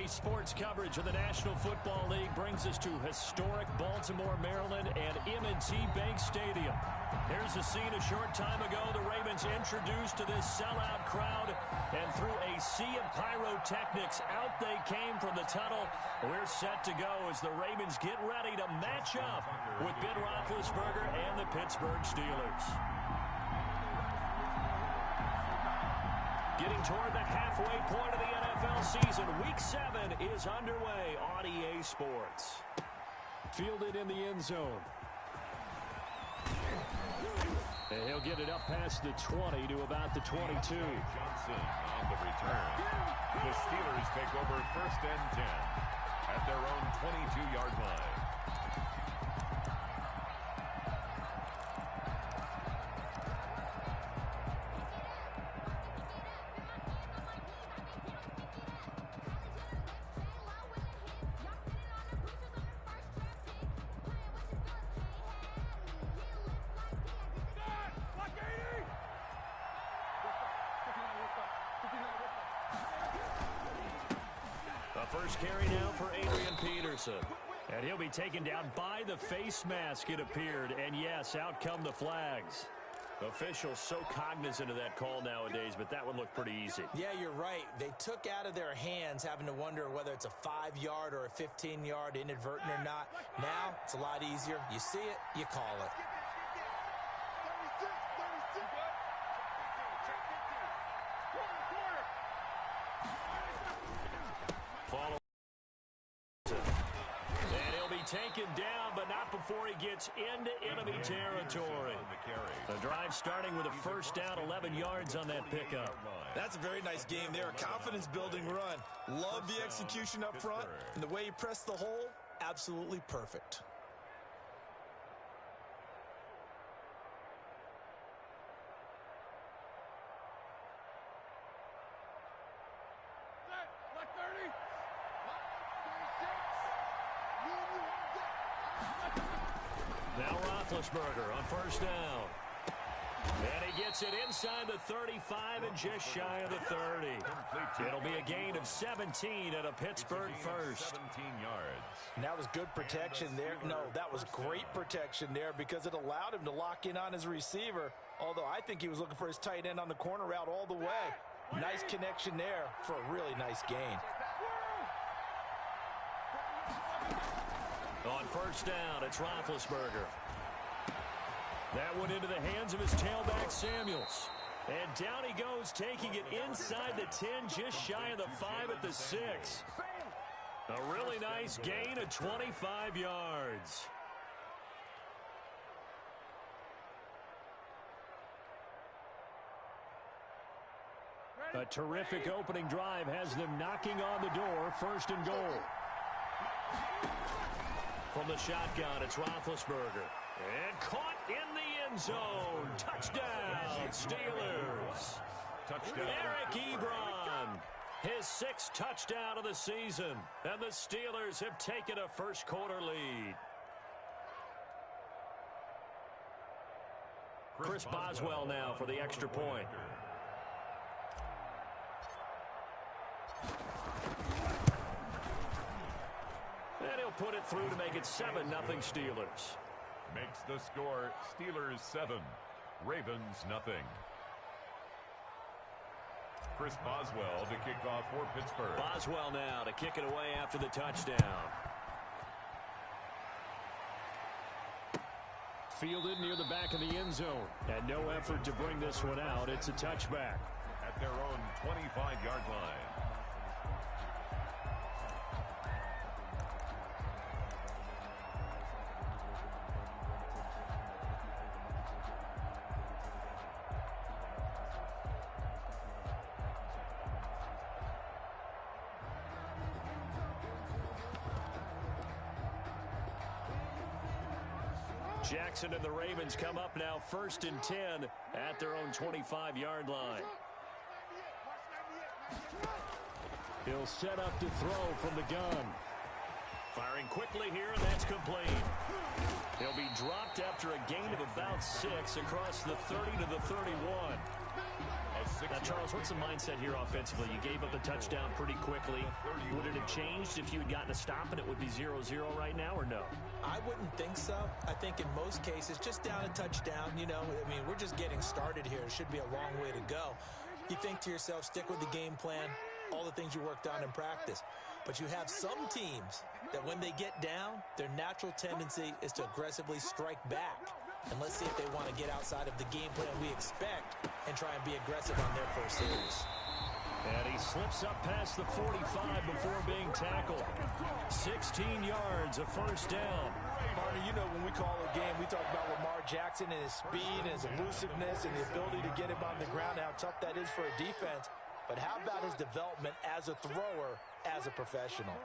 Daily sports coverage of the National Football League brings us to historic Baltimore, Maryland, and M&T Bank Stadium. Here's a scene a short time ago. The Ravens introduced to this sellout crowd, and through a sea of pyrotechnics, out they came from the tunnel. We're set to go as the Ravens get ready to match up with Ben Roethlisberger and the Pittsburgh Steelers. Getting toward the halfway point of the NFL season, Week 7 is underway on EA Sports. Fielded in the end zone. And he'll get it up past the 20 to about the 22. Johnson on the return. The Steelers take over 1st and 10 at their own 22-yard line. First carry now for Adrian Peterson. And he'll be taken down by the face mask, it appeared. And yes, out come the flags. Officials so cognizant of that call nowadays, but that one looked pretty easy. Yeah, you're right. They took out of their hands having to wonder whether it's a 5-yard or a 15-yard inadvertent or not. Now, it's a lot easier. You see it, you call it. Taken down, but not before he gets into enemy territory. The drive starting with a first down, 11 yards on that pickup. That's a very nice game there. A confidence-building run. Love the execution up front, and the way he pressed the hole, absolutely perfect. Now Roethlisberger on first down. And he gets it inside the 35 and just shy of the 30. It'll be a gain of 17 at a Pittsburgh first. 17 yards. And that was good protection there. No, that was great protection there because it allowed him to lock in on his receiver. Although I think he was looking for his tight end on the corner route all the way. Nice connection there for a really nice gain. On first down, it's Roethlisberger. That went into the hands of his tailback, Samuels. And down he goes, taking it inside the 10, just shy of the 5 at the 6. A really nice gain of 25 yards. A terrific opening drive has them knocking on the door, 1st and goal. From the shotgun, it's Roethlisberger. And caught in the end zone. Touchdown, Steelers. Touchdown. Eric Ebron, his 6th touchdown of the season. And the Steelers have taken a first-quarter lead. Chris Boswell now for the extra point. And he'll put it through to make it 7-0 Steelers. Makes the score Steelers 7, Ravens nothing. Chris Boswell to kick off for Pittsburgh. Boswell now to kick it away after the touchdown. Fielded near the back of the end zone. And no effort to bring this one out. It's a touchback. At their own 25-yard line. Jackson and the Ravens come up now 1st and 10 at their own 25-yard line. He'll set up to throw from the gun. Firing quickly here, and that's complete. He'll be dropped after a gain of about 6 across the 30 to the 31. A Now, Charles, what's the mindset here offensively? You gave up a touchdown pretty quickly. Would it have changed if you had gotten a stop and it would be 0-0 right now, or no? I wouldn't think so. I think in most cases, just down a touchdown, you know, I mean, we're just getting started here. It should be a long way to go. You think to yourself, stick with the game plan, all the things you worked on in practice. But you have some teams that when they get down, their natural tendency is to aggressively strike back. And let's see if they want to get outside of the game plan we expect and try and be aggressive on their first series. And he slips up past the 45 before being tackled. 16 yards, a first down. Partner, you know when we call a game, we talk about Lamar Jackson and his speed and his elusiveness and the ability to get him on the ground, how tough that is for a defense. But how about his development as a thrower, as a professional?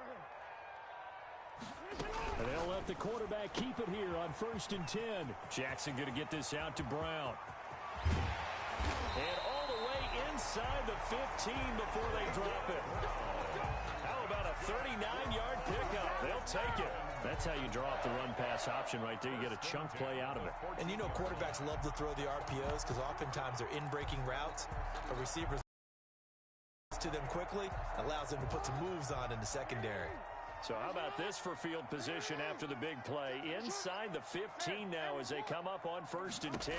And they'll let the quarterback keep it here on 1st and 10. Jackson going to get this out to Brown. And all the way inside the 15 before they drop it. How about a 39-yard pickup? They'll take it. That's how you draw up the run-pass option right there. You get a chunk play out of it. And you know quarterbacks love to throw the RPOs because oftentimes they're in-breaking routes. A receiver to them quickly allows them to put some moves on in the secondary. So how about this for field position after the big play? Inside the 15 now as they come up on 1st and 10.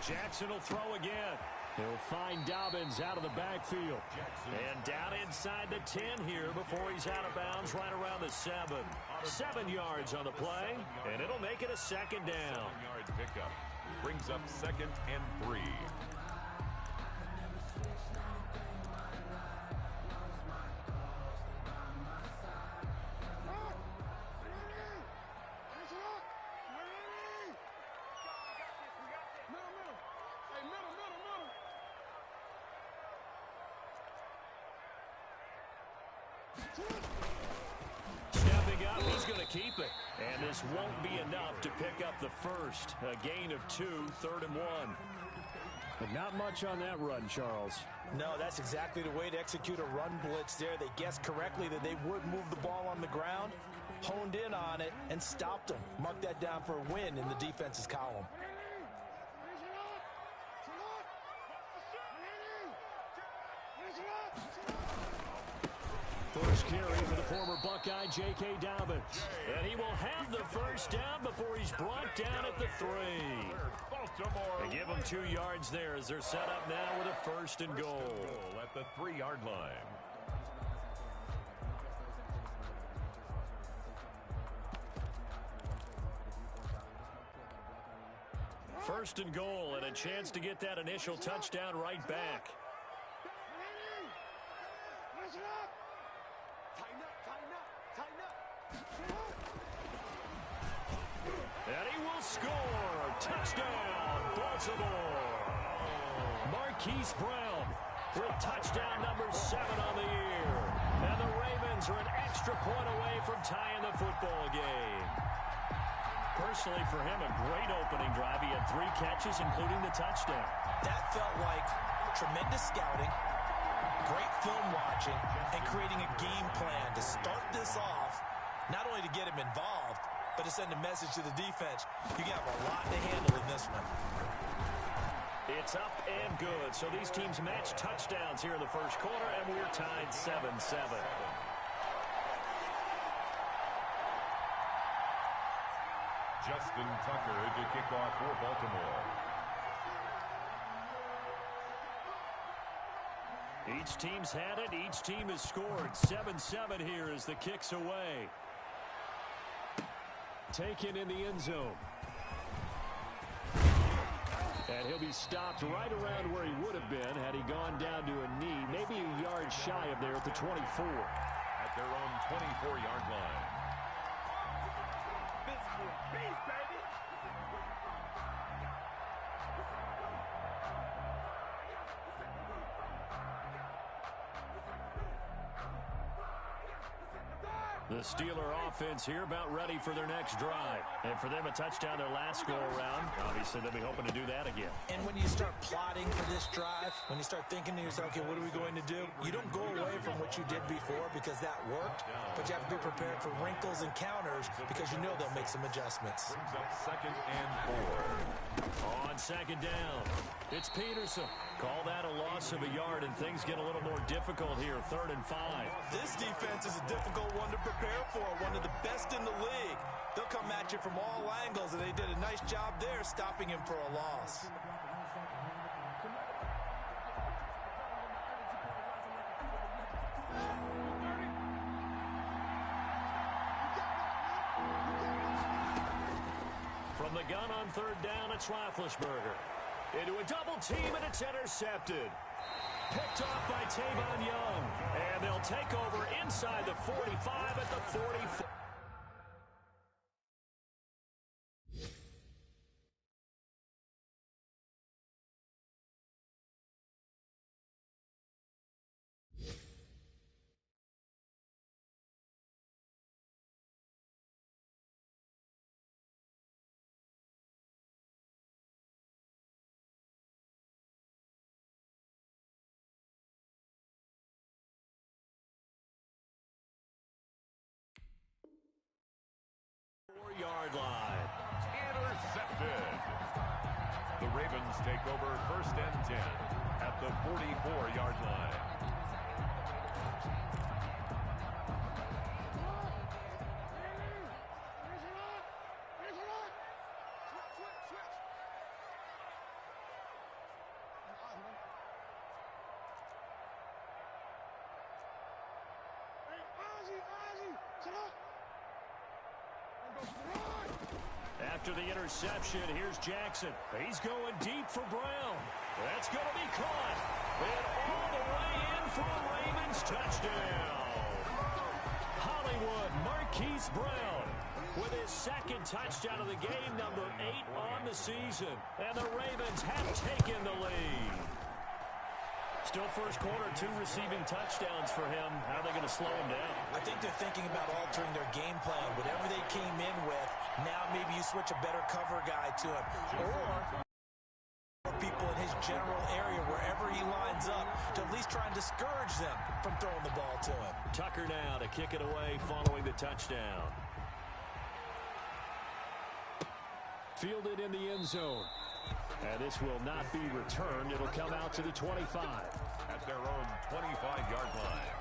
Jackson will throw again. He'll find Dobbins out of the backfield. And down inside the 10 here before he's out of bounds right around the 7. 7 yards on the play, and it'll make it a second down. 7-yard pickup brings up 2nd and 3. Stepping up, he's going to keep it. And this won't be enough to pick up the first. A gain of 2, 3rd and 1. But not much on that run, Charles. No, that's exactly the way to execute a run blitz there. They guessed correctly that they would move the ball on the ground, honed in on it, and stopped them. Mark that down for a win in the defense's column. First carry for the former Buckeye, J.K. Dobbins. And he will have the first down before he's brought down at the 3. They give him 2 yards there as they're set up now with a 1st and goal. At the 3-yard line. First and goal and a chance to get that initial touchdown right back. And he will score. Touchdown, Baltimore. Marquise Brown with touchdown number 7 on the year. And the Ravens are an extra point away from tying the football game. Personally, for him, a great opening drive. He had 3 catches, including the touchdown. That felt like tremendous scouting, great film watching, and creating a game plan to start this off, not only to get him involved, but to send a message to the defense. You have a lot to handle in this one. It's up and good. So these teams match touchdowns here in the first quarter, and we're tied 7-7. Justin Tucker to kick off for Baltimore. Each team's had it. Each team has scored. 7-7 here as the kick's away. Taken in the end zone. And he'll be stopped right around where he would have been had he gone down to a knee, maybe a yard shy of there at the 24. At their own 24-yard line. The Steeler offense here about ready for their next drive. And for them, a touchdown their last go-around. Obviously, they'll be hoping to do that again. And when you start plotting for this drive, when you start thinking to yourself, okay, what are we going to do? You don't go away from what you did before because that worked, but you have to be prepared for wrinkles and counters because you know they'll make some adjustments. Brings up 2nd and 4. On 2nd down, it's Peterson. Call that a loss of a yard, and things get a little more difficult here, 3rd and 5. This defense is a difficult one to prepare for, one of the best in the league. They'll come at you from all angles, and they did a nice job there stopping him for a loss. From the gun on 3rd down, it's Roethlisberger. Into a double team, and it's intercepted. Picked off by Tavon Young. And they'll take over inside the 45 at the 44. Yard line. Intercepted. The Ravens take over 1st and 10 at the 44-yard line. After the interception, here's Jackson. He's going deep for Brown. That's going to be caught. And all the way in for a Ravens touchdown. Hollywood Marquise Brown with his 2nd touchdown of the game, number 8 on the season. And the Ravens have taken the lead. Still first quarter, 2 receiving touchdowns for him. How are they going to slow him down? I think they're thinking about altering their game plan. Whatever they came in with, now maybe you switch a better cover guy to him. Or people in his general area, wherever he lines up, to at least try and discourage them from throwing the ball to him. Tucker now to kick it away following the touchdown. Fielded in the end zone. And this will not be returned. It'll come out to the 25. At their own 25-yard line.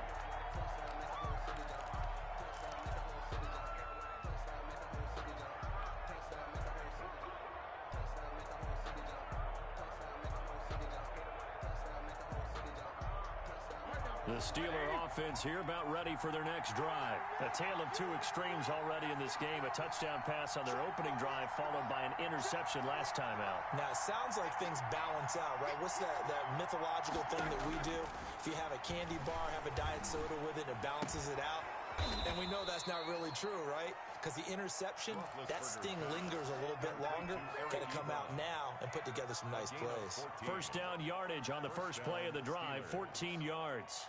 The Steeler offense here about ready for their next drive. A tale of 2 extremes already in this game. A touchdown pass on their opening drive followed by an interception last time out. Now, it sounds like things balance out, right? What's that mythological thing that we do? If you have a candy bar, have a diet soda with it, it balances it out. And we know that's not really true, right? Because the interception, that sting lingers a little bit longer. Got to come out now and put together some nice plays. First down yardage on the first play of the drive, 14 yards.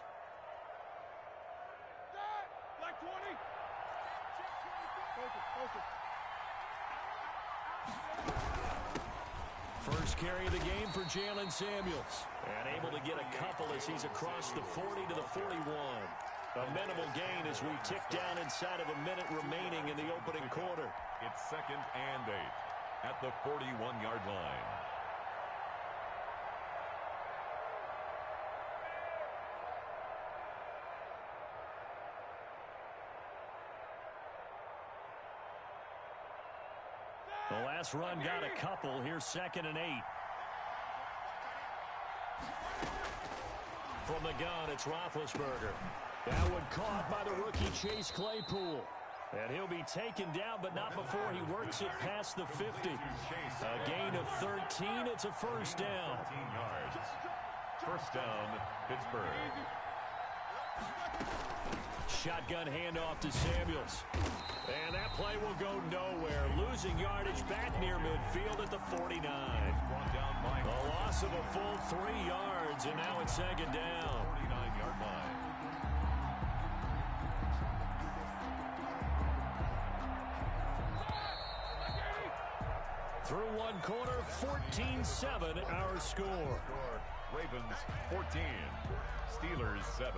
First carry of the game for Jalen Samuels. And able to get a couple as he's across the 40 to the 41. A minimal gain as we tick down inside of a minute remaining in the opening quarter. It's 2nd and 8 at the 41-yard line. The last run got a couple. Here's 2nd and 8. From the gun, it's Roethlisberger. That one caught by the rookie Chase Claypool. And he'll be taken down, but not before he works it past the 50. A gain of 13. It's a first down. 13 yards. First down, Pittsburgh. Shotgun handoff to Samuels. And that play will go nowhere. Losing yardage back near midfield at the 49. A loss of a full 3 yards, and now it's 2nd down. 49-yard line. Through one quarter, 14-7 our score. Ravens 14, Steelers 7.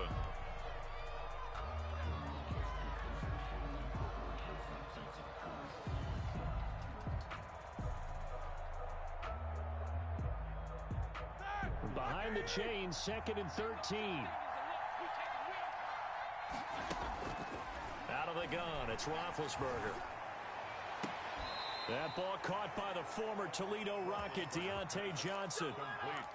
Behind the chains, 2nd and 13. Out of the gun, it's Roethlisberger. That ball caught by the former Toledo Rocket, Deontay Johnson.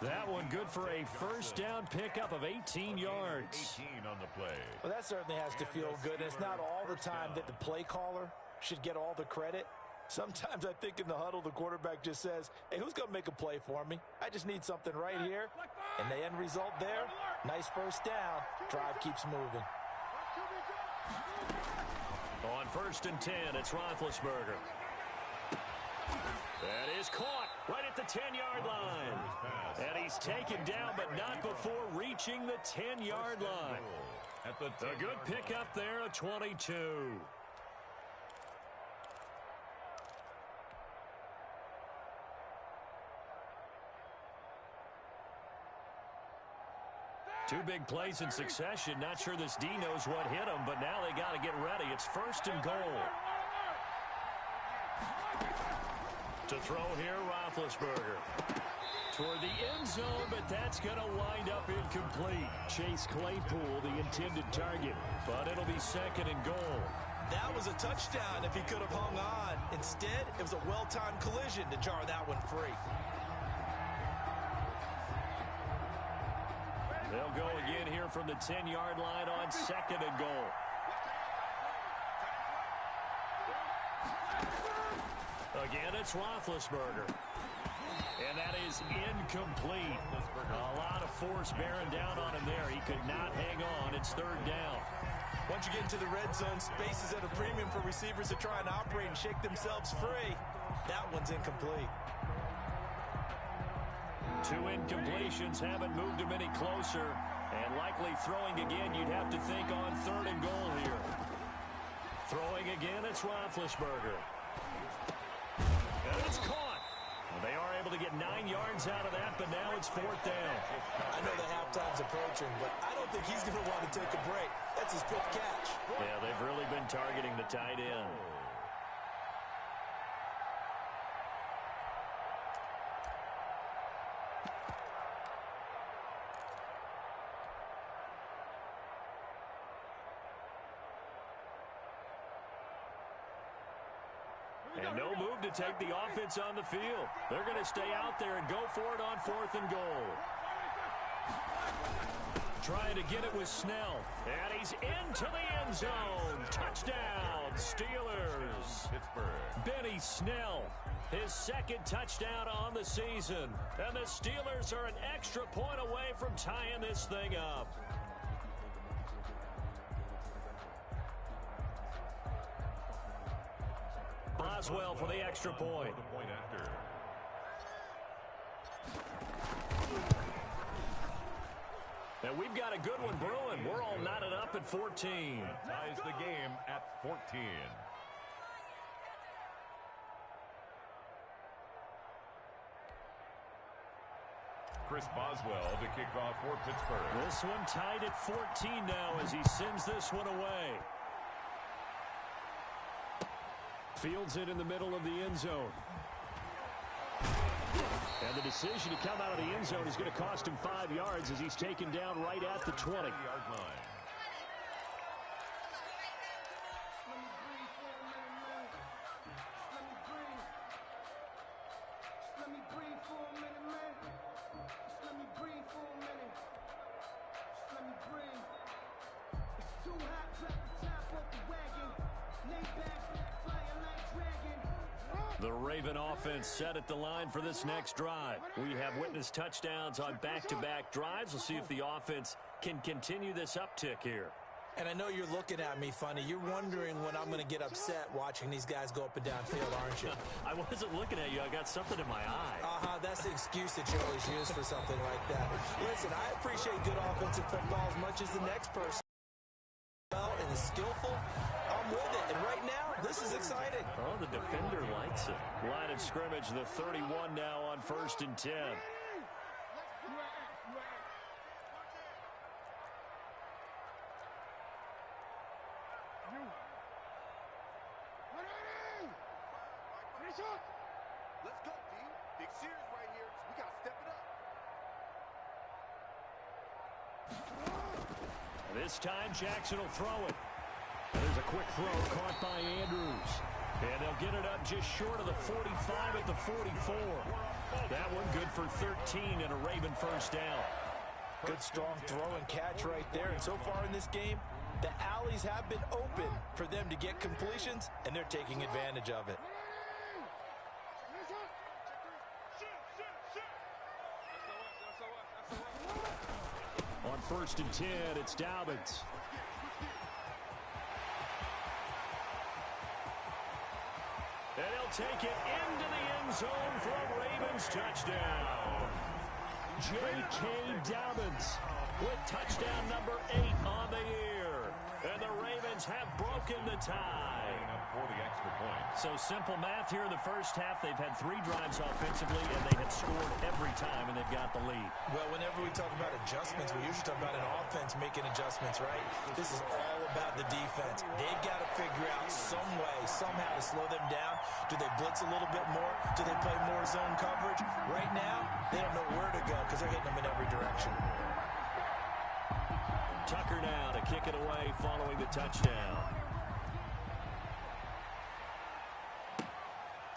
That one good for a first down pickup of 18 yards. 18 on the play. Well, that certainly has to feel good. It's not all the time that the play caller should get all the credit. Sometimes I think in the huddle, the quarterback just says, hey, who's going to make a play for me? I just need something right here. And the end result there, nice first down. Drive keeps moving. On 1st and 10, it's Roethlisberger. That is caught right at the 10-yard line. And he's taken down, but not before reaching the 10-yard line. A good pickup there, a 22. Two big plays in succession. Not sure this D knows what hit him, but now they got to get ready. It's 1st and goal. To throw here, Roethlisberger. Toward the end zone, but that's going to wind up incomplete. Chase Claypool, the intended target, but it'll be 2nd and goal. That was a touchdown if he could have hung on. Instead, it was a well-timed collision to jar that one free. They'll go again here from the 10-yard line on 2nd and goal. Again, it's Roethlisberger. And that is incomplete. A lot of force bearing down on him there. He could not hang on. It's 3rd down. Once you get into the red zone, space is at a premium for receivers to try and operate and shake themselves free. That one's incomplete. 2 incompletions haven't moved him any closer. And likely throwing again, you'd have to think on 3rd and goal here. Throwing again, it's Roethlisberger. And it's caught. Well, they are able to get 9 yards out of that, but now it's 4th down. I know the halftime's approaching, but I don't think he's going to want to take a break. That's his 5th catch. Yeah, they've really been targeting the tight end. And no move to take the offense on the field. They're going to stay out there and go for it on 4th and goal. Trying to get it with Snell. And he's into the end zone. Touchdown, Steelers. Pittsburgh. Benny Snell, his 2nd touchdown on the season. And the Steelers are an extra point away from tying this thing up. Boswell for the extra point. And we've got a good one brewing. We're all knotted up at 14. Ties the game at 14. Chris Boswell to kick off for Pittsburgh. This one tied at 14 now as he sends this one away. Fields it in the middle of the end zone. And the decision to come out of the end zone is going to cost him 5 yards as he's taken down right at the 20. The Raven offense set at the line for this next drive. We have witnessed touchdowns on back-to-back drives. We'll see if the offense can continue this uptick here. And I know you're looking at me funny. You're wondering when I'm going to get upset watching these guys go up and down field, aren't you? I wasn't looking at you. I got something in my eye. That's the excuse that you always use for something like that. Listen, I appreciate good offensive football as much as the next person. Well, and is skillful, I'm with it. And right now, this is exciting. Oh, the defender likes it. Line of scrimmage, the 31 now on 1st and 10. Let's go, D. Big series right here. We got to step it up. This time, Jackson will throw it. There's a quick throw caught by Andrews. And they'll get it up just short of the 45 at the 44. That one good for 13 and a Raven first down. Good strong throw and catch right there. And so far in this game, the alleys have been open for them to get completions, and they're taking advantage of it. On 1st and 10, it's Dobbins. And he'll take it into the end zone for a Ravens touchdown. J.K. Dobbins with touchdown number 8 on the year. And the Ravens have broken the tie. For the extra point. So simple math here in the first half. They've had 3 drives offensively, and they have scored every time, and they've got the lead. Well, whenever we talk about adjustments, we usually talk about an offense making adjustments, right? This is all about the defense. They've got to figure out some way, somehow to slow them down. Do they blitz a little bit more? Do they play more zone coverage? Right now, they don't know where to go because they're hitting them in every direction. Tucker now to kick it away following the touchdown.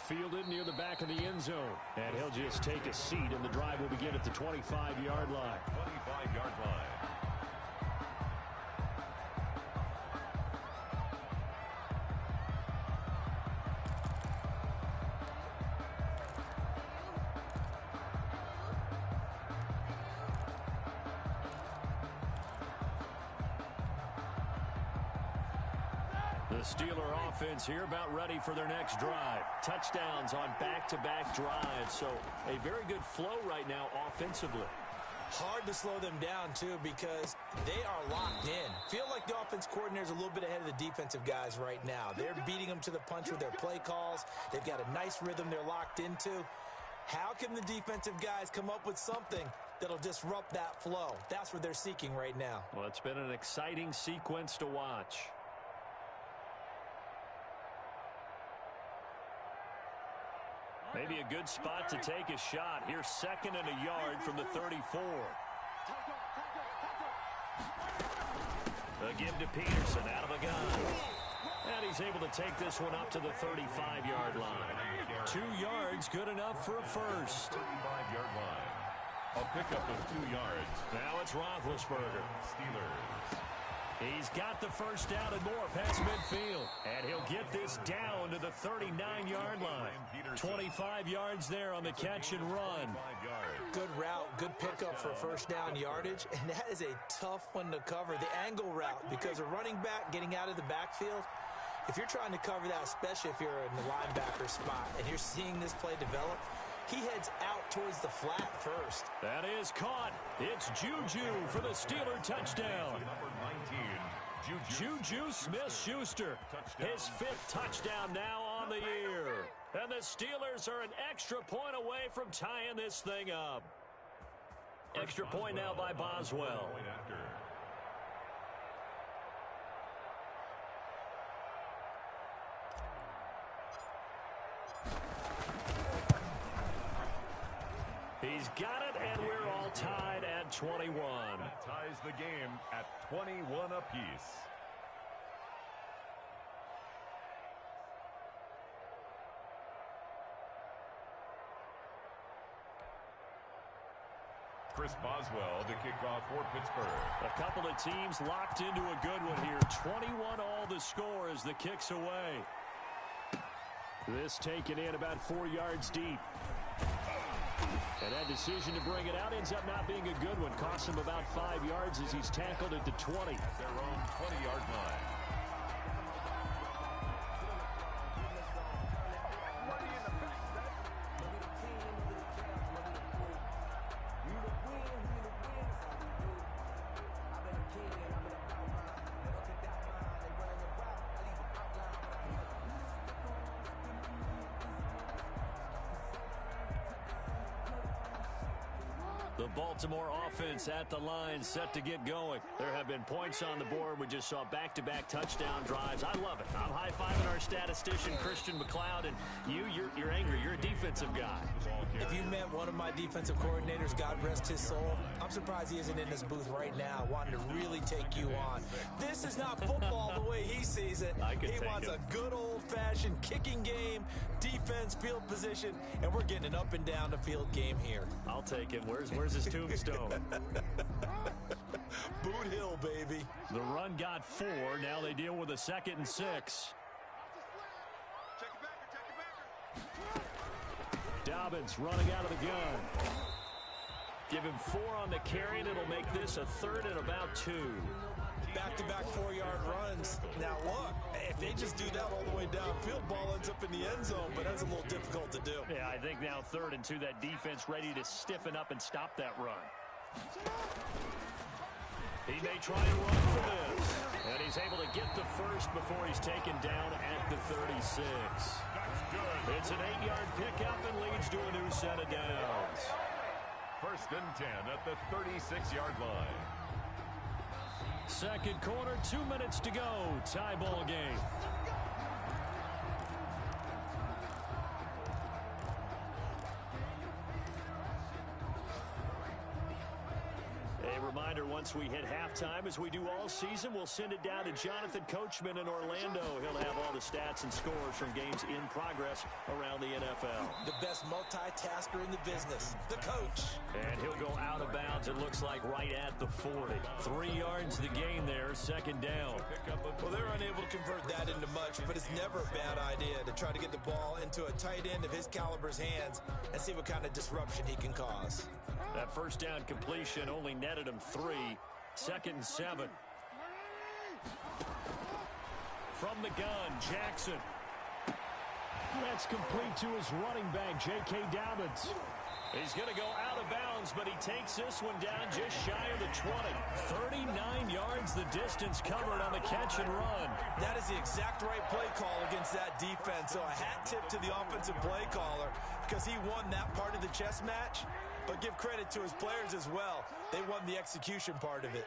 Fielded near the back of the end zone. And he'll just take a seat, and the drive will begin at the 25-yard line. 25-yard line. The Steeler offense here about ready for their next drive. Touchdowns on back-to-back drives. So a very good flow right now offensively. Hard to slow them down, too, because they are locked in. Feel like the offense coordinator is a little bit ahead of the defensive guys right now. They're beating them to the punch with their play calls. They've got a nice rhythm they're locked into. How can the defensive guys come up with something that'll disrupt that flow? That's what they're seeking right now. Well, it's been an exciting sequence to watch. Maybe a good spot to take a shot. Here's 2nd and a yard from the 34. The give to Peterson out of a gun. And he's able to take this one up to the 35-yard line. 2 yards, good enough for a first. 35-yard line. A pickup of 2 yards. Now it's Roethlisberger. Steelers. He's got the first down and more past midfield. And he'll get this down to the 39-yard line. 25 yards there on the catch and run. Good route, good pickup for first down yardage. And that is a tough one to cover, the angle route, because a running back getting out of the backfield, if you're trying to cover that, especially if you're in the linebacker spot and you're seeing this play develop, he heads out towards the flat first. That is caught. It's Juju for the Steeler touchdown. Number 19, Juju Smith-Schuster, his 5th touchdown now on the year. And the Steelers are an extra point away from tying this thing up. Extra point now by Boswell. He's got it, and we're all tied at 21. That ties the game at 21 apiece. Chris Boswell to kick off for Pittsburgh. A couple of teams locked into a good one here. 21 all the score as the kick's away. This taken in about 4 yards deep. And that decision to bring it out ends up not being a good one. Costs him about 5 yards as he's tackled at the 20. At their own 20-yard line. The Baltimore offense at the line, set to get going. There have been points on the board. We just saw back-to-back touchdown drives. I love it. I'm high-fiving our statistician, Christian McLeod, and you're angry. You're a defensive guy. If you met one of my defensive coordinators, God rest his soul, I'm surprised he isn't in this booth right now wanting to really take you on. This is not football the way he sees it. He wants a good old-fashioned kicking game, defense, field position, and we're getting an up-and-down-the-field game here. I'll take it. Where's his tombstone? Boot Hill, baby. The run got 4. Now they deal with a 2nd and 6. Dobbins running out of the gun. Give him 4 on the carry, and it'll make this a 3rd and about 2. Back-to-back 4-yard runs. Now, look, if they just do that all the way downfield, ball ends up in the end zone, but that's a little difficult to do. Yeah, I think now 3rd and 2, that defense ready to stiffen up and stop that run. He may try and run for this, and he's able to get the first before he's taken down at the 36. It's an 8-yard pickup and leads to a new set of downs. 1st and 10 at the 36-yard line. Second quarter, 2 minutes to go. Tie ball game. A reminder, once we hit halftime, as we do all season, we'll send it down to Jonathan Coachman in Orlando. He'll have all the stats and scores from games in progress around the NFL. The best multitasker in the business, the coach. And he'll go out of bounds, it looks like, right at the 40. 3 yards to the gain there, 2nd down. Well, they're unable to convert that into much, but it's never a bad idea to try to get the ball into a tight end of his caliber's hands and see what kind of disruption he can cause. That 1st down completion only netted him 3. 2nd and 7. From the gun, Jackson. That's complete to his running back, J.K. Dobbins. He's going to go out of bounds, but he takes this one down just shy of the 20. 39 yards the distance covered on the catch and run. That is the exact right play call against that defense. So a hat tip to the offensive play caller because he won that part of the chess match. But give credit to his players as well. They won the execution part of it.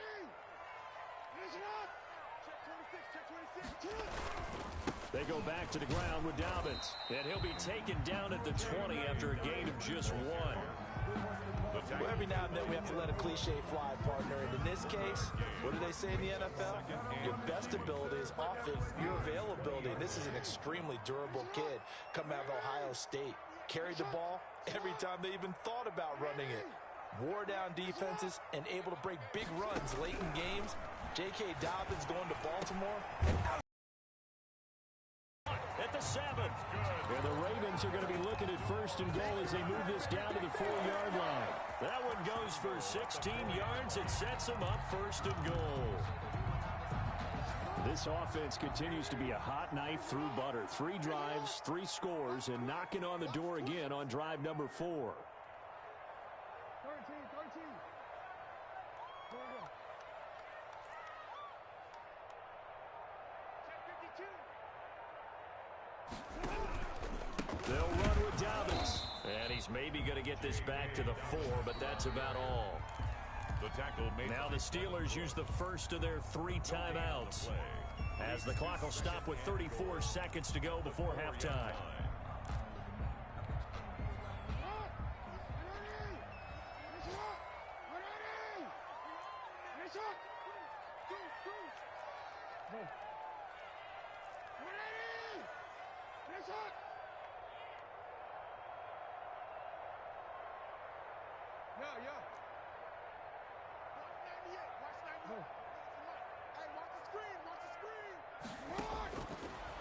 They go back to the ground with Dobbins. And he'll be taken down at the 20 after a gain of just 1. Well, every now and then we have to let a cliche fly, partner. And in this case, what do they say in the NFL? Your best ability is often your availability. And this is an extremely durable kid coming out of Ohio State. Carried the ball every time they even thought about running it. Wore down defenses and able to break big runs late in games. J.K. Dobbins going to Baltimore and out. At the 7. And the Ravens are going to be looking at 1st and goal as they move this down to the 4-yard line. That one goes for 16 yards. It sets them up 1st and goal. This offense continues to be a hot knife through butter. 3 drives, 3 scores, and knocking on the door again on drive number 4. 13. They'll run with Dobbins. And he's maybe going to get this back to the 4, but that's about all. The tackle made. Now the Steelers use the first of their 3 timeouts, as the clock will stop with 34 seconds to go before halftime.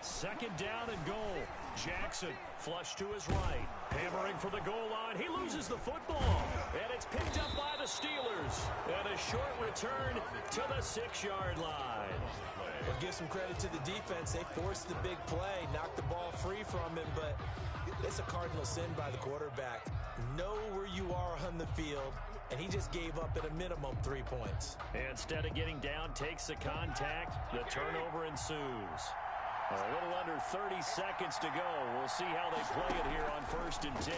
Second down and goal. Jackson flush to his right. Hammering for the goal line. He loses the football. And it's picked up by the Steelers. And a short return to the 6-yard line. Well, give some credit to the defense. They forced the big play, knocked the ball free from him, but it's a cardinal sin by the quarterback. Know where you are on the field, and he just gave up at a minimum 3 points. Instead of getting down, takes the contact. The turnover ensues. A little under 30 seconds to go. We'll see how they play it here on 1st and 10.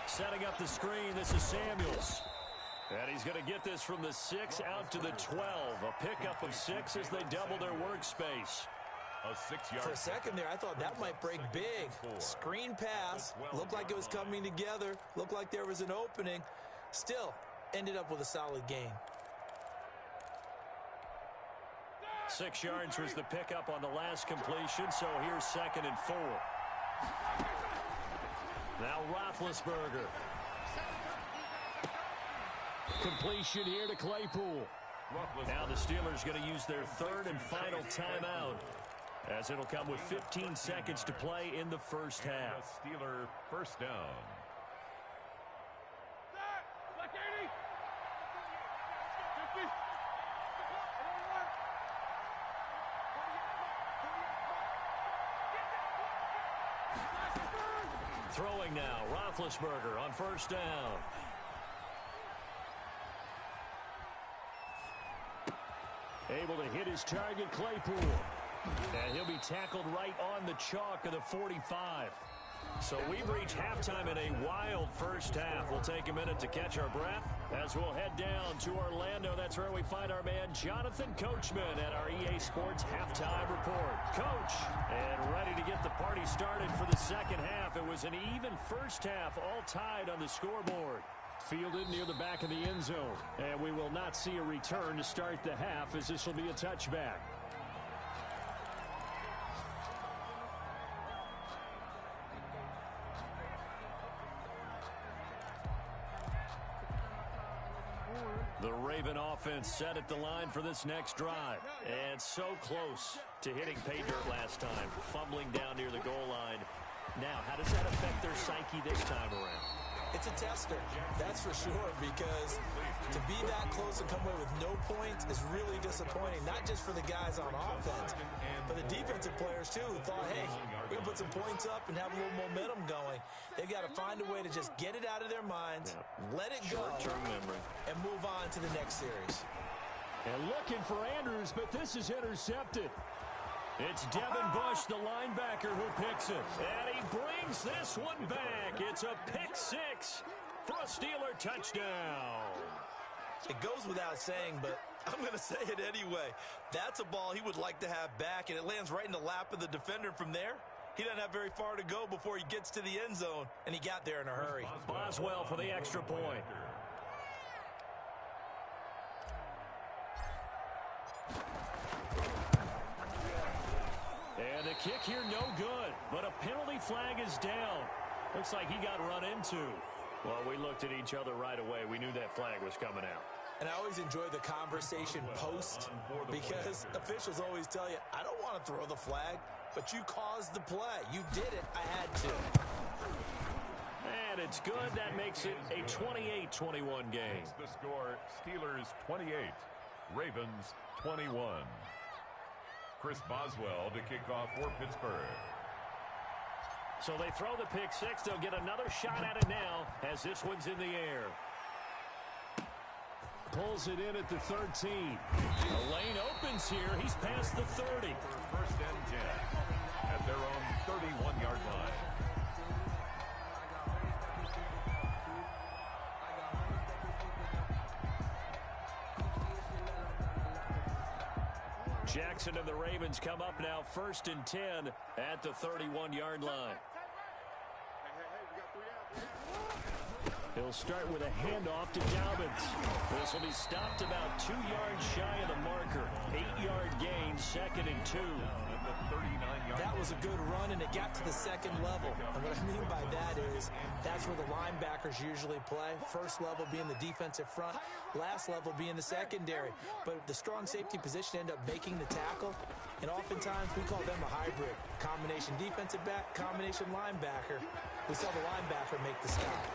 Setting up the screen, this is Samuels. And he's going to get this from the 6 out to the 12. A pickup of 6 as they double their workspace. A 6-yard. For a second there, I thought that might break big. Screen pass. Looked like it was coming together. Looked like there was an opening. Still, ended up with a solid gain. 6 yards was the pickup on the last completion, so here's 2nd and 4. Now Roethlisberger. Completion here to Claypool. Now the Steelers going to use their 3rd and final timeout, as it'll come with 15 seconds to play in the first half. Steeler first down. Throwing now, Roethlisberger on first down. Able to hit his target, Claypool. And he'll be tackled right on the chalk of the 45. So we've reached halftime in a wild first half. We'll take a minute to catch our breath as we'll head down to Orlando. That's where we find our man Jonathan Coachman at our EA Sports Halftime Report. Coach, and ready to get the party started for the second half. It was an even first half, all tied on the scoreboard. Fielded near the back of the end zone. And we will not see a return to start the half, as this will be a touchback. The Raven offense set at the line for this next drive. And so close to hitting pay dirt last time, fumbling down near the goal line. Now, how does that affect their psyche this time around? It's a tester, that's for sure, because to be that close and come away with no points is really disappointing, not just for the guys on offense, but the defensive players, too, who thought, hey, we're going to put some points up and have a little momentum going. They've got to find a way to just get it out of their minds, let it go, short-term memory, and move on to the next series. And looking for Andrews, but this is intercepted. It's Devin Bush, the linebacker, who picks it. And he brings this one back. It's a pick six for a Steeler touchdown. It goes without saying, but I'm going to say it anyway. That's a ball he would like to have back, and it lands right in the lap of the defender from there. He doesn't have very far to go before he gets to the end zone, and he got there in a hurry. Boswell for the extra point. And the kick here, no good. But a penalty flag is down. Looks like he got run into. Well, we looked at each other right away. We knew that flag was coming out. And I always enjoy the conversation post, because officials always tell you, I don't want to throw the flag, but you caused the play. You did it. I had to. And it's good. That makes it a 28-21 game. The score, Steelers 28, Ravens 21. Chris Boswell to kick off for Pittsburgh. So they throw the pick six. They'll get another shot at it now as this one's in the air. Pulls it in at the 13. The lane opens here. He's past the 30. First and 10 at their own 31-yard line. Jackson and the Ravens come up now, 1st and 10 at the 31-yard line. He'll start with a handoff to Dobbins. This will be stopped about 2 yards shy of the marker. 8-yard gain, 2nd and 2. That was a good run, and it got to the second level. And what I mean by that is that's where the linebackers usually play. First level being the defensive front, last level being the secondary. But the strong safety position end up making the tackle, and oftentimes we call them a hybrid. Combination defensive back, combination linebacker. We saw the linebacker make the stop.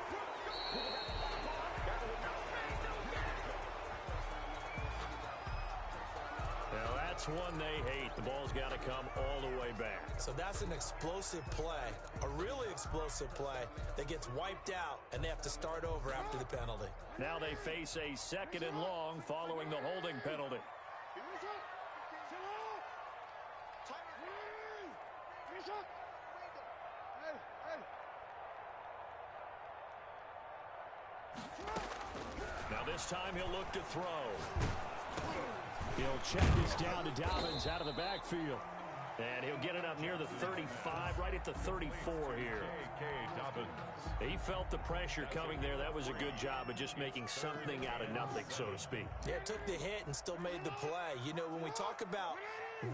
Now that's one they hate. The ball's got to come all the way back. So that's an explosive play, a really explosive play that gets wiped out, and they have to start over after the penalty. Now they face a 2nd and long following the holding penalty. Now this time he'll look to throw. He'll check this down to Dobbins out of the backfield. And he'll get it up near the 35, right at the 34 here. He felt the pressure coming there. That was a good job of just making something out of nothing, so to speak. Yeah, took the hit and still made the play. You know, when we talk about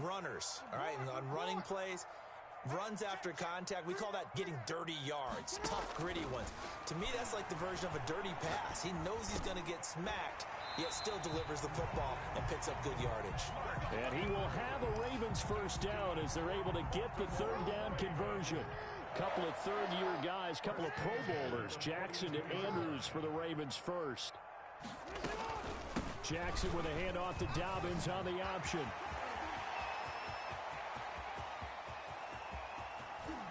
runners, all right, and on running plays, runs after contact, we call that getting dirty yards, tough, gritty ones. To me, that's like the version of a dirty pass. He knows he's going to get smacked, yet still delivers the football and picks up good yardage. And he will have a Ravens first down as they're able to get the third down conversion. Couple of third-year guys, couple of Pro Bowlers, Jackson and Andrews for the Ravens first. Jackson with a handoff to Dobbins on the option.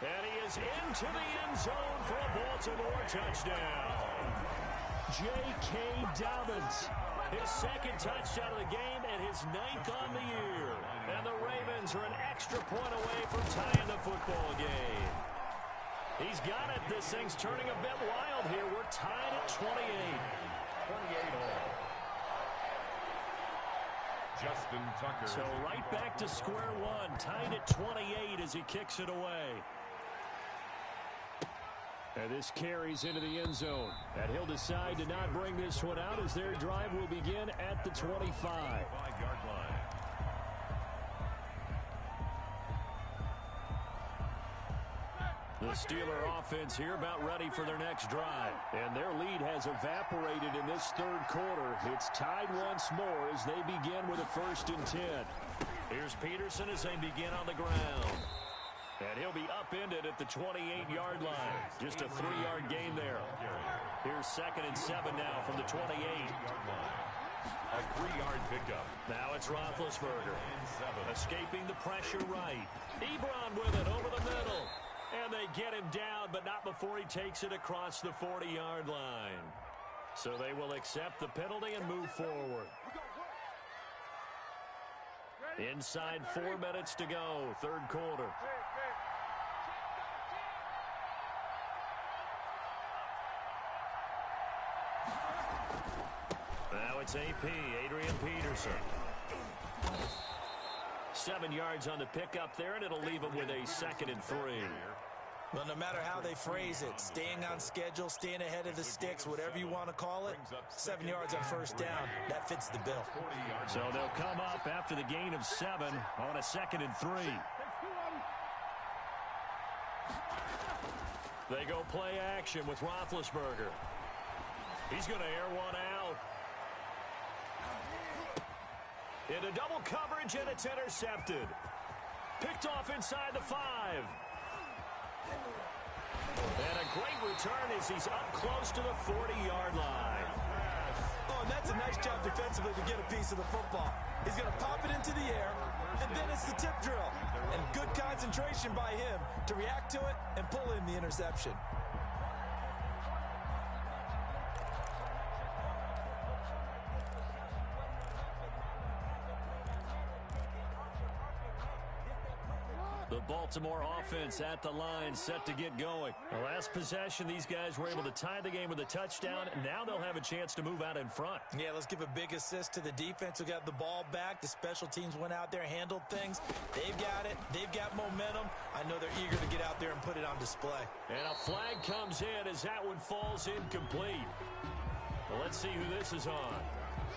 And he is into the end zone for a Baltimore touchdown. J.K. Dobbins, his second touchdown of the game and his 9th on the year. And the Ravens are an extra point away from tying the football game. He's got it. This thing's turning a bit wild here. We're tied at 28. 28 all. Justin Tucker. So right back to square one. Tied at 28 as he kicks it away. And this carries into the end zone. And he'll decide to not bring this one out as their drive will begin at the 25. 5-yard line. The Steeler offense here about ready for their next drive. And their lead has evaporated in this third quarter. It's tied once more as they begin with a 1st and 10. Here's Peterson as they begin on the ground. And he'll be upended at the 28-yard line. Just a 3-yard gain there. Here's 2nd and 7 now from the 28. A 3-yard pickup. Now it's Roethlisberger. Escaping the pressure right. Ebron with it over the middle. And they get him down, but not before he takes it across the 40-yard line. So they will accept the penalty and move forward. Inside 4 minutes to go, third quarter. Now it's AP, Adrian Peterson. 7 yards on the pickup there, and it'll leave him with a 2nd and 3. Well, no matter how they phrase it, staying on schedule, staying ahead of the sticks, whatever you want to call it, 7 yards on first down, that fits the bill. So they'll come up after the gain of 7 on a 2nd and 3. They go play action with Roethlisberger. He's going to air one out. Into double coverage, and it's intercepted. Picked off inside the 5. And a great return as he's up close to the 40-yard line. Oh, and that's a nice job defensively to get a piece of the football. He's going to pop it into the air, and then it's the tip drill. And good concentration by him to react to it and pull in the interception. The Baltimore offense at the line, set to get going. The last possession, these guys were able to tie the game with a touchdown. Now they'll have a chance to move out in front. Yeah, let's give a big assist to the defense who got the ball back. The special teams went out there, handled things. They've got it. They've got momentum. I know they're eager to get out there and put it on display. And a flag comes in as that one falls incomplete. Well, let's see who this is on.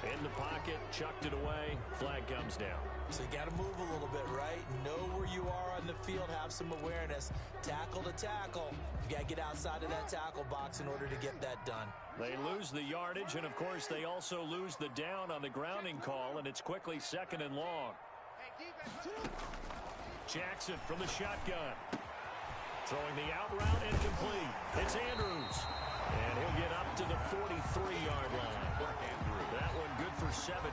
In the pocket, chucked it away, flag comes down. So you got to move a little bit, right? Know where you are on the field, have some awareness. Tackle to tackle. You got to get outside of that tackle box in order to get that done. They lose the yardage, and of course they also lose the down on the grounding call, and it's quickly 2nd and long. Jackson from the shotgun. Throwing the out route incomplete. It's Andrews. And he'll get up to the 43-yard line. That one good for 17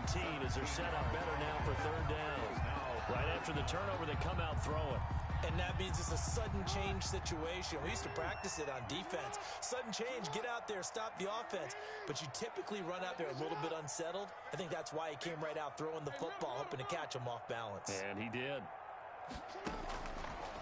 as they're set up better now for third down. Right after the turnover, they come out throwing. And that means it's a sudden change situation. We used to practice it on defense. Sudden change, get out there, stop the offense. But you typically run out there a little bit unsettled. I think that's why he came right out throwing the football, hoping to catch him off balance. And he did.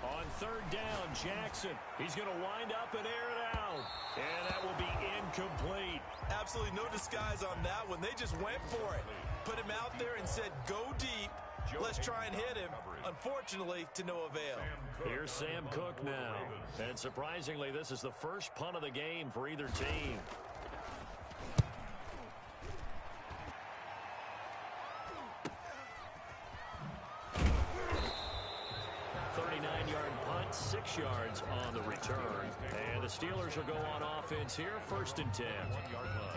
On third down, Jackson. He's going to wind up and air it out. And that will be incomplete. absolutely no disguise on that one. They just went for it. Put him out there and said, go deep. Let's try and hit him. Unfortunately, to no avail. Here's Sam Cook now. And surprisingly, this is the first punt of the game for either team. 39-yard punt, 6 yards on the return. And the Steelers will go on offense here, 1st and 10. 1-yard line.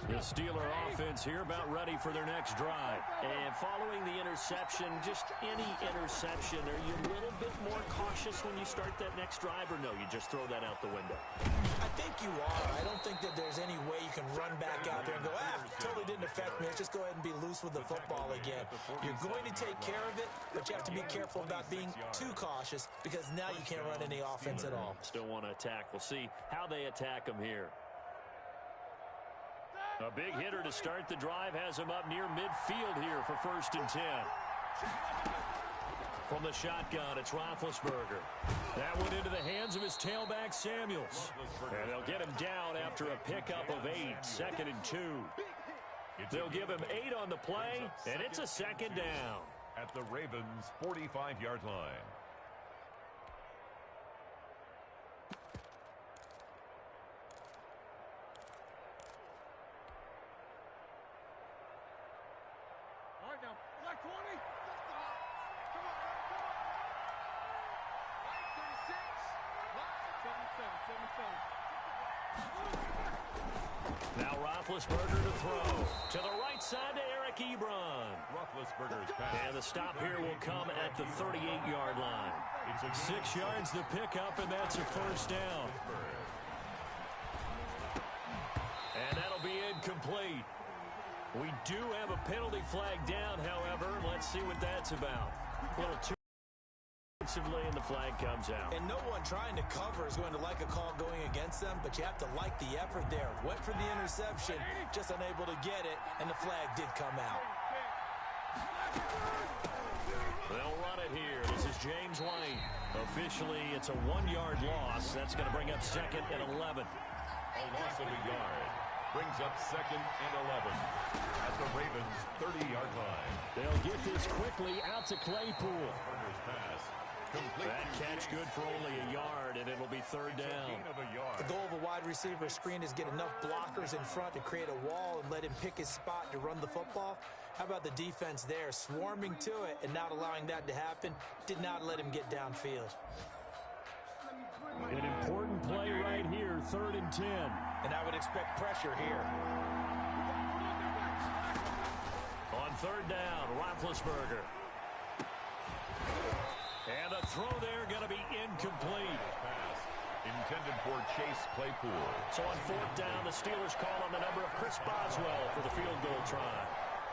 The Steeler offense here about ready for their next drive. And following the interception, just any interception, are you a little bit more cautious when you start that next drive, or no, you just throw that out the window? I think you are. I don't think that there's any way you can run back out there and go, totally didn't affect me. Let's just go ahead and be loose with the football again. You're going to take care of it, but you have to be careful about being too cautious because now you can't run any offense at all. Still want to attack. We'll see how they attack them here. A big hitter to start the drive has him up near midfield here for 1st and 10. From the shotgun, it's Roethlisberger. That went into the hands of his tailback, Samuels. And they'll get him down after a pickup of 8, 2nd and 2. They'll give him 8 on the play, and it's a 2nd down. At the Ravens' 45-yard line. Now Roethlisberger to throw. To the right side to Eric Ebron. Roethlisberger's pass. And the stop here will come at the 38-yard line. 6 yards the pickup, and that's a 1st down. And that'll be incomplete. We do have a penalty flag down, however. Let's see what that's about. A little too defensively, and the flag comes out. And no one trying to cover is going to like a call going against them, but you have to like the effort there. Went for the interception, just unable to get it, and the flag did come out. They'll run it here. This is James White. Officially, it's a 1-yard loss. That's going to bring up 2nd and 11. A loss of a yard brings up 2nd and 11 at the Ravens' 30-yard line. They'll get this quickly out to Claypool. Pass. Complete. That catch good for only a yard, and it'll be 3rd down. The goal of a wide receiver screen is get enough blockers in front to create a wall and let him pick his spot to run the football. How about the defense there, swarming to it and not allowing that to happen? Did not let him get downfield. An important play right here, 3rd and 10. And I would expect pressure here. On 3rd down, Roethlisberger. And the throw there going to be incomplete. Pass intended for Chase Claypool. So on 4th down, the Steelers call on the number of Chris Boswell for the field goal try.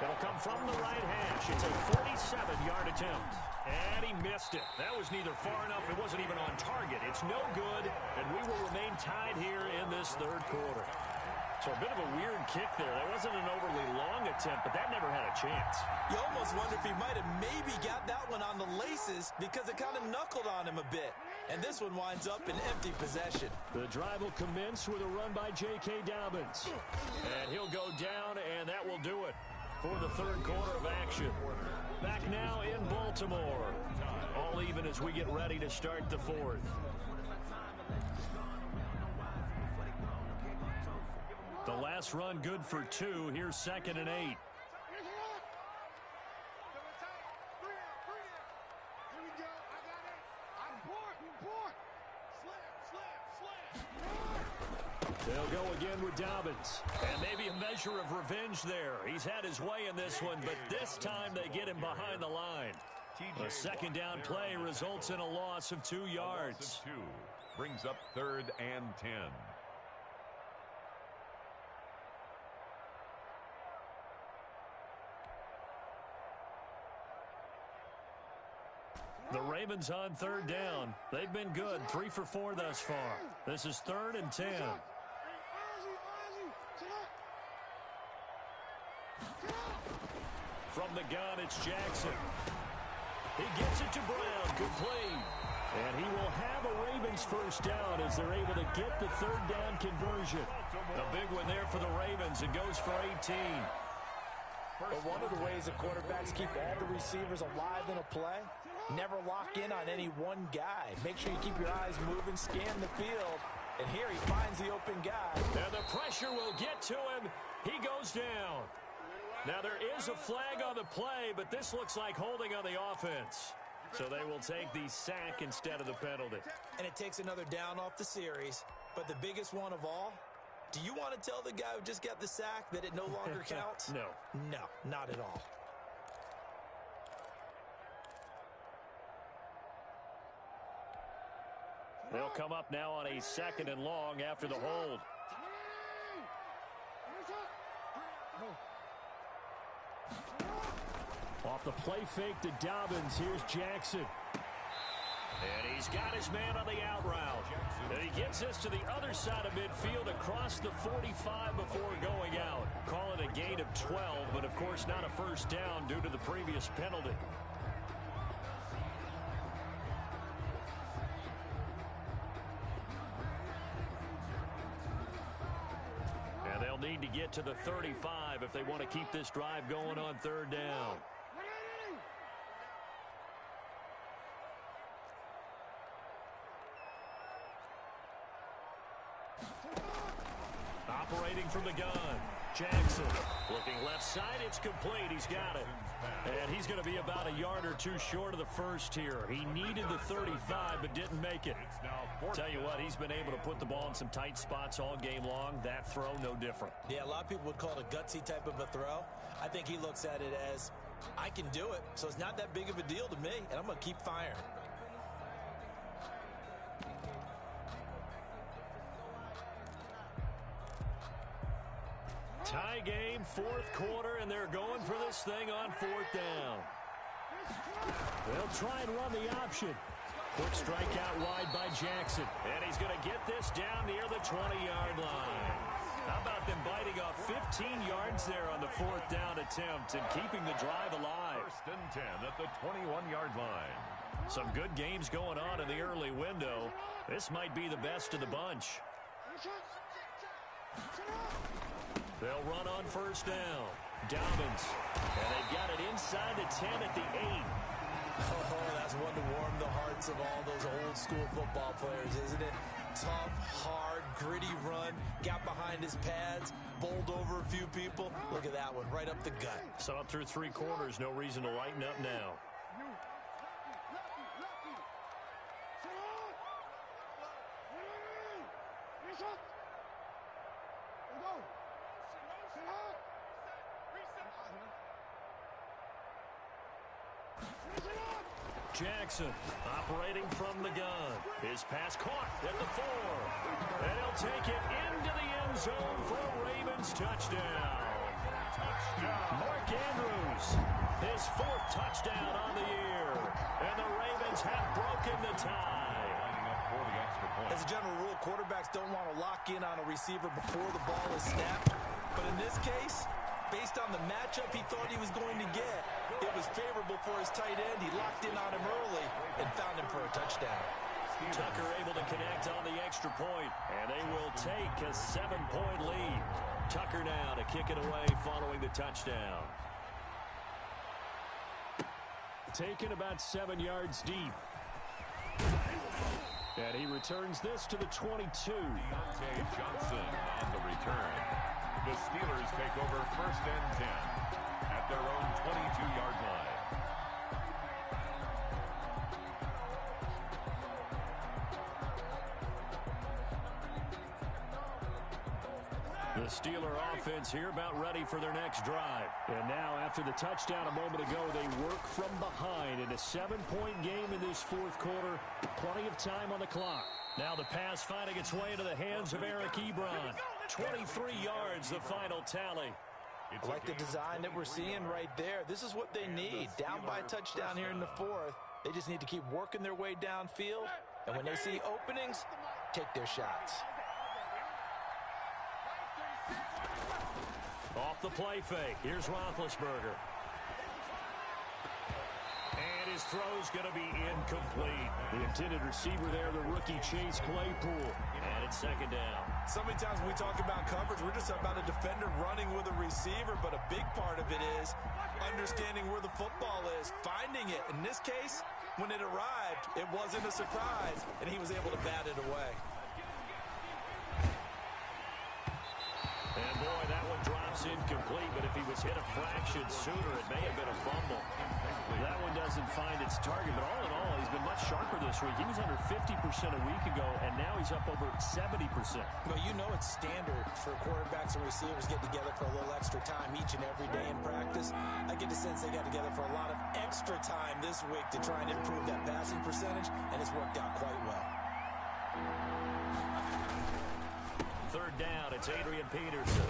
It'll come from the right hash. It's a 47-yard attempt. And he missed it. That was neither far enough. It wasn't even on target. It's no good, and we will remain tied here in this 3rd quarter. So a bit of a weird kick there. That wasn't an overly long attempt, but that never had a chance. You almost wonder if he might have maybe got that one on the laces because it kind of knuckled on him a bit. And this one winds up in empty possession. The drive will commence with a run by J.K. Dobbins. And he'll go down, and that will do it for the 3rd quarter of action. Back now in Baltimore. All even as we get ready to start the 4th. The last run good for 2. Here's 2nd and 8. They'll go again with Dobbins. And maybe a measure of revenge there. He's had his way in this one, but this time they get him behind the line. A 2nd down play results in a loss of 2 yards. Brings up 3rd and 10. The Ravens on 3rd down. They've been good, 3 for 4 thus far. This is 3rd and 10. From the gun, it's Jackson. He gets it to Brown. Complete. And he will have a Ravens first down as they're able to get the third down conversion. A big one there for the Ravens. It goes for 18. But one of the ways the quarterbacks keep all the receivers alive in a play, never lock in on any one guy. Make sure you keep your eyes moving, scan the field. And here he finds the open guy. And the pressure will get to him. He goes down. Now there is a flag on the play, but this looks like holding on the offense. So they will take the sack instead of the penalty. And it takes another down off the series. But the biggest one of all, do you want to tell the guy who just got the sack that it no longer counts? No. No, not at all. They'll come up now on a 2nd and long after the hold. Off the play fake to Dobbins. Here's Jackson. And he's got his man on the out route. And he gets this to the other side of midfield across the 45 before going out. Call it a gain of 12, but of course not a first down due to the previous penalty. And they'll need to get to the 35 if they want to keep this drive going on third down. Operating from the gun, Jackson. Looking left side, it's complete. He's got it. And he's going to be about a yard or two short of the first here. He needed the 35, but didn't make it. Tell you what, he's been able to put the ball in some tight spots all game long. That throw, no different. Yeah, a lot of people would call it a gutsy type of a throw. I think he looks at it as, I can do it, so it's not that big of a deal to me, and I'm going to keep firing. Tie game, 4th quarter, and they're going for this thing on 4th down. They'll try and run the option. Quick strike out wide by Jackson. And he's going to get this down near the 20-yard line. How about them biting off 15 yards there on the 4th down attempt and keeping the drive alive? 1st and 10 at the 21-yard line. Some good games going on in the early window. This might be the best of the bunch. They'll run on 1st down. Dobbins. And they've got it inside the 10 at the 8. Oh, that's one to warm the hearts of all those old school football players, isn't it? Tough, hard, gritty run. Got behind his pads. Bowled over a few people. Look at that one, right up the gut. So up through 3 quarters, no reason to lighten up now. Jackson operating from the gun. His pass caught at the 4. And he'll take it into the end zone for a Ravens touchdown. Mark Andrews, his 4th touchdown on the year. And the Ravens have broken the tie. As a general rule, quarterbacks don't want to lock in on a receiver before the ball is snapped. But in this case, based on the matchup he thought he was going to get, it was favorable for his tight end. He locked in on him early and found him for a touchdown. Tucker able to connect on the extra point, and they will take a 7-point lead. Tucker now to kick it away following the touchdown. Taken about 7 yards deep. And he returns this to the 22. Deontay Johnson on the return. The Steelers take over 1st and 10 at their own 22-yard line. The Steeler offense here about ready for their next drive. And now after the touchdown a moment ago, they work from behind in a 7-point game in this 4th quarter. Plenty of time on the clock. Now the pass finding its way into the hands of Eric Ebron. 23 yards, the final tally. I like the design that we're seeing right there. This is what they need. Down by a touchdown here in the 4th. They just need to keep working their way downfield. And when they see openings, take their shots. Off the play fake. Here's Roethlisberger. And his throw's going to be incomplete. The intended receiver there, the rookie Chase Claypool. And it's second down. So many times when we talk about coverage, we're just about a defender running with a receiver, but a big part of it is understanding where the football is, finding it. In this case, when it arrived, it wasn't a surprise, and he was able to bat it away. And boy, that one drops incomplete, but if he was hit a fraction sooner, it may have been a fumble. That one doesn't find its target, but all in all, he's been much sharper this week. He was under 50% a week ago, and now he's up over 70%. Well, you know it's standard for quarterbacks and receivers get together for a little extra time each and every day in practice. I get the sense they got together for a lot of extra time this week to try and improve that passing percentage, and it's worked out quite well. Third down, it's Adrian Peterson.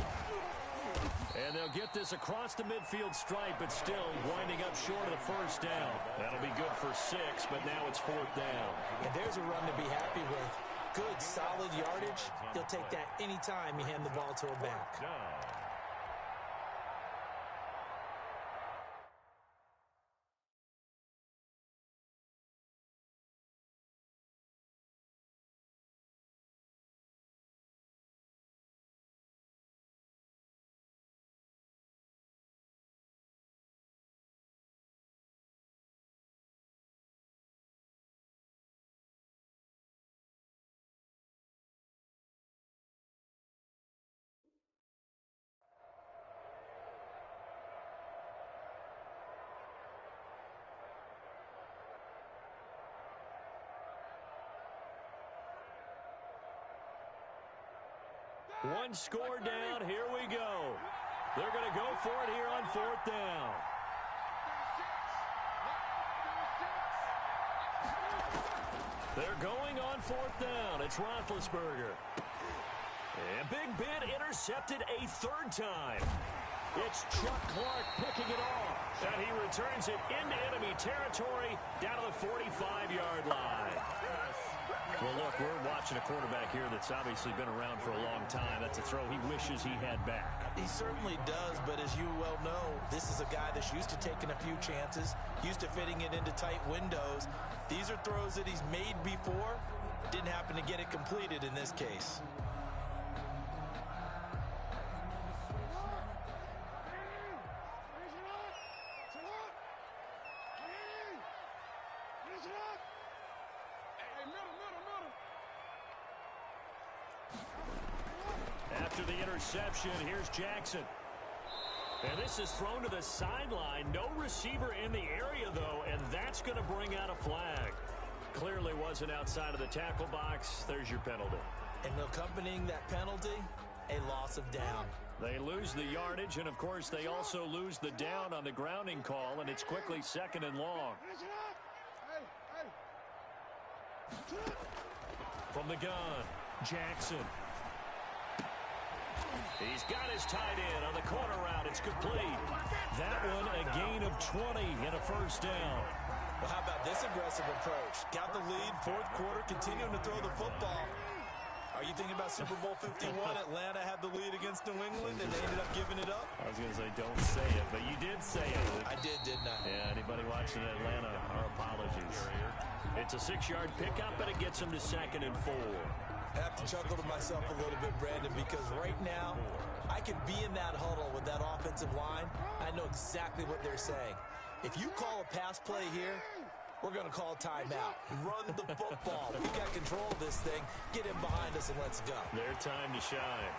And they'll get this across the midfield stripe, but still winding up short of the first down. That'll be good for 6, but now it's fourth down. And there's a run to be happy with. Good, solid yardage. He'll take that anytime you hand the ball to a back. One score down. Here we go. They're going to go for it here on fourth down. They're going on fourth down. It's Roethlisberger. And Big Ben intercepted a third time. It's Chuck Clark picking it off. And he returns it into enemy territory down to the 45-yard line. Well, look, we're watching a quarterback here that's obviously been around for a long time. That's a throw he wishes he had back. He certainly does, but as you well know, this is a guy that's used to taking a few chances, used to fitting it into tight windows. These are throws that he's made before. Didn't happen to get it completed in this case. After the interception, here's Jackson. And this is thrown to the sideline. No receiver in the area, though, and that's going to bring out a flag. Clearly wasn't outside of the tackle box. There's your penalty. And accompanying that penalty, a loss of down. They lose the yardage, and, of course, they also lose the down on the grounding call, and it's quickly second and long. From the gun, Jackson. He's got his tight end on the corner route. It's complete. That one a gain of 20 and a first down. Well, how about this aggressive approach? Got the lead, fourth quarter, continuing to throw the football. Are you thinking about Super Bowl 51? Atlanta had the lead against New England, and they ended up giving it up? I was going to say, don't say it, but you did say it. I did, didn't I? Yeah, anybody watching Atlanta, our apologies. It's a 6-yard pickup, and it gets him to second and 4. I have to chuckle to myself a little bit, Brandon, because right now I could be in that huddle with that offensive line. I know exactly what they're saying. If you call a pass play here, we're going to call timeout. Run the football. We got control of this thing. Get in behind us and let's go. Their time to shine.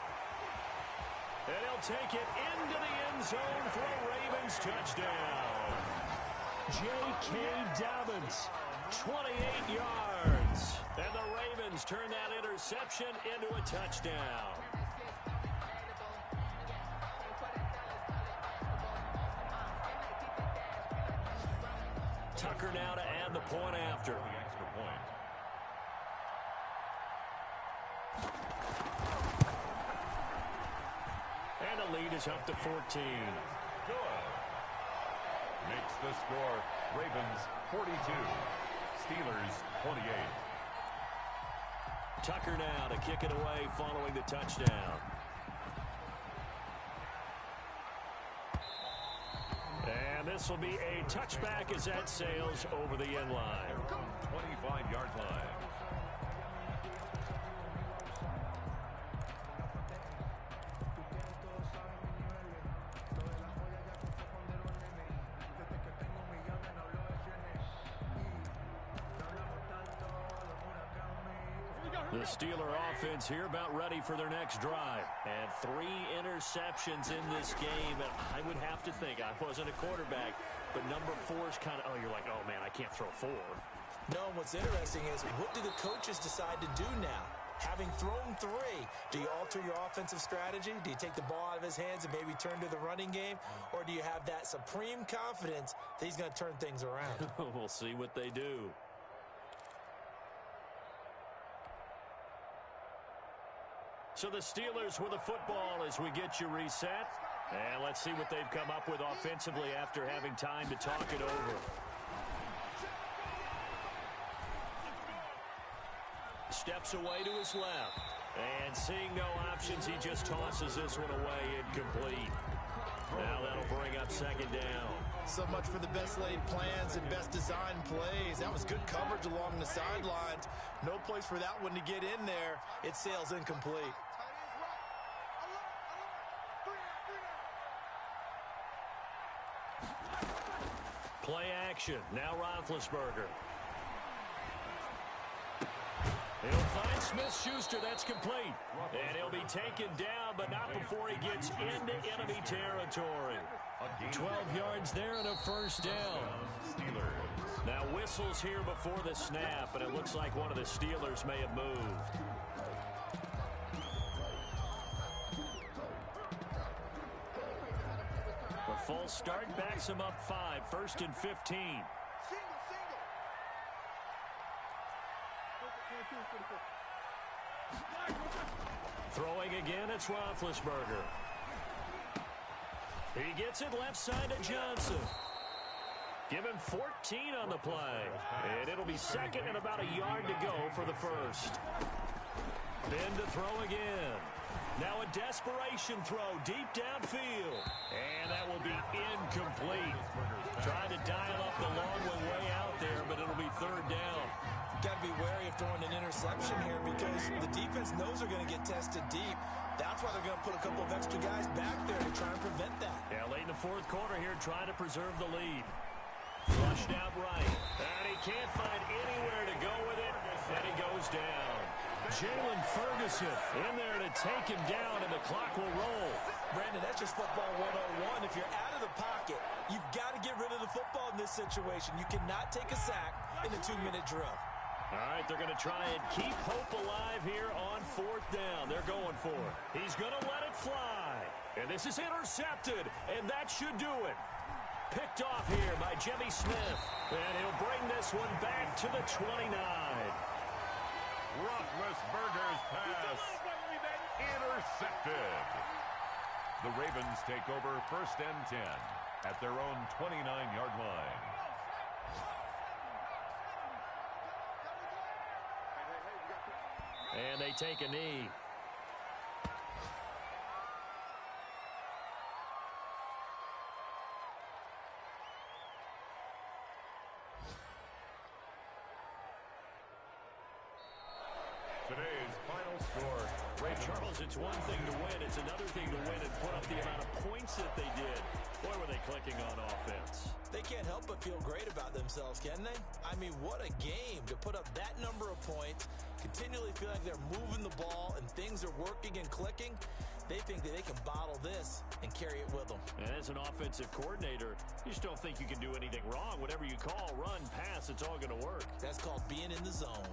And he'll take it into the end zone for a Ravens touchdown. J.K. Dobbins, 28 yards. And the Ravens turn that interception into a touchdown. Tucker now to add the point after. The extra point. And the lead is up to 14. Good. Makes the score Ravens 42, Steelers 28. Tucker now to kick it away following the touchdown. And And this will be a touchback as that sails over the end line. 25-yard line. The Steeler offense here about ready for their next drive. And 3 interceptions in this game. And I would have to think, I wasn't a quarterback, but number 4 is kind of, you're like, oh, man, I can't throw 4. No, what's interesting is, what do the coaches decide to do now? Having thrown 3, do you alter your offensive strategy? Do you take the ball out of his hands and maybe turn to the running game? Or do you have that supreme confidence that he's going to turn things around? We'll see what they do. So the Steelers with the football as we get you reset. And let's see what they've come up with offensively after having time to talk it over. Steps away to his left. And seeing no options, he just tosses this one away incomplete. Now that'll bring up second down. So much for the best laid plans and best designed plays. That was good coverage along the sidelines. No place for that one to get in there. It sails incomplete. Play action. Now Roethlisberger. He'll find Smith-Schuster. That's complete. And he'll be taken down, but not before he gets into enemy territory. 12 yards there and a first down. Now whistles here before the snap, and it looks like one of the Steelers may have moved. The false start backs him up 5, 1st and 15. Throwing again, it's Roethlisberger. He gets it left side to Johnson. Give him 14 on the play. And it'll be second and about a yard to go for the first. Ben to throw again. Now a desperation throw deep downfield. And that will be incomplete. Trying to dial up the long one way out there, but it'll be third down. Got to be wary of throwing an interception here because the defense knows they're going to get tested deep. That's why they're going to put a couple of extra guys back there to try and prevent that. Yeah, late in the fourth quarter here, trying to preserve the lead. Flushed out right. And he can't find anywhere to go with it. And he goes down. Jalen Ferguson in there to take him down, and the clock will roll. Brandon, that's just football 101. If you're out of the pocket, you've got to get rid of the football in this situation. You cannot take a sack in a 2-minute drill. All right, they're going to try and keep hope alive here on fourth down. They're going for it. He's going to let it fly. And this is intercepted, and that should do it. Picked off here by Jimmy Smith. And he'll bring this one back to the 29. Roethlisberger's pass intercepted. The Ravens take over 1st and 10 at their own 29-yard line. And they take a knee. Today's final score. Ray Charles, it's one thing to win. It's another thing to win and put up the amount of points that they did. Boy, were they clicking on offense. They can't help but feel great about themselves, can they? I mean, what a game to put up that number of points, continually feel like they're moving the ball and things are working and clicking. They think that they can bottle this and carry it with them. And as an offensive coordinator, you just don't think you can do anything wrong. Whatever you call, run, pass, it's all going to work. That's called being in the zone.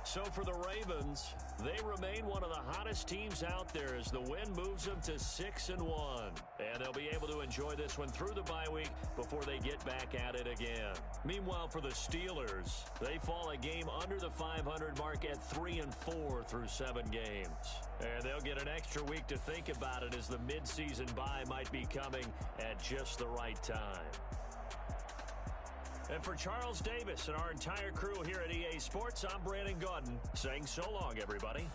So for the Ravens, they remain one of the hottest teams out there as the win moves them to 6-1. And they'll be able to enjoy this one through the bye week before they get back at it again. Meanwhile, for the Steelers, they fall a game under the 500 mark at 3-4 through 7 games. And they'll get an extra week to think about it as the midseason bye might be coming at just the right time. And for Charles Davis and our entire crew here at EA Sports, I'm Brandon Gaudin saying so long, everybody.